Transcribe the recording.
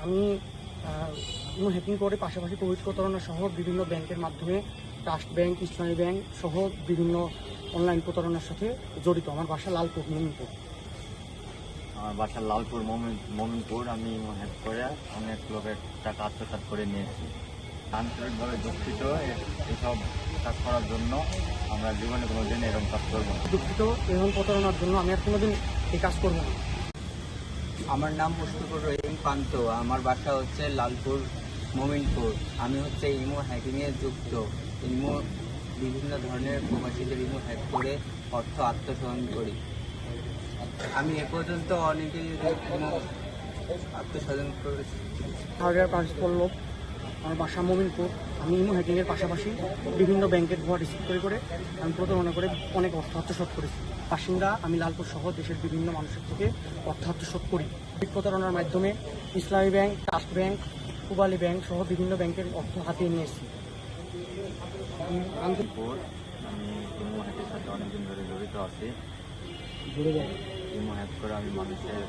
আমি হ্যাকিং করে পাশাপাশি কোভিড প্রতারণা সহ বিভিন্ন ব্যাংকের মাধ্যমে ট্রাস্ট ব্যাংক, ইসলামী ব্যাংক সহ বিভিন্ন অনলাইন প্রতারণার সাথে জড়িত। আমার বাসা লালপুর, মোমিনপুর। আমার বাসা লালপুর মোমিনপুর। আমি হ্যাক করে অনেক লোকের টাকা আত্মসাৎ করে নিয়েছি। আন্তরিকভাবে দুঃখিত এসব কাজ করার জন্য। আমরা জীবনে কোনোদিন এরকম কাজ করবো না। দুঃখিত, এরকম প্রতারণার জন্য আমি আর কোনোদিন এই কাজ করবো না। আমার নাম মুশফিকুর রহিম পান্ত। আমার বাসা হচ্ছে লালপুর মোমিনপুর। আমি হচ্ছে ইমো হ্যাকিংয়ে যুক্ত। ইমো বিভিন্ন ধরনের প্রবাসীদের ইমো হ্যাক করে অর্থ আত্মসাৎ করি। আমি এ পর্যন্ত অনেকেই ইমো আত্মসাৎ করেছি। হার্ডওয়্যার প্রিন্সিপাল লোক। আমার বাসা মোমিনপুর। আমি ইমো হ্যাকিংয়ের পাশাপাশি বিভিন্ন ব্যাংকের ভুয়া রিসিভ করে আমি প্রতারণা করে অনেক অর্থ আত্মসাৎ করেছি। বাসিন্দা আমি লালপুর সহ দেশের বিভিন্ন মানুষের থেকে অর্থ আত্মসাৎ করি। এই প্রতারণার মাধ্যমে ইসলামী bank, trust bank, Pubali bank সহ বিভিন্ন ব্যাংকের অর্থ হাতিয়ে নিয়েছি। আমি ইমো হ্যাকের সাথে অনেকদিন ধরে জড়িত আছি। ইমো হ্যাক করে আমি মানুষের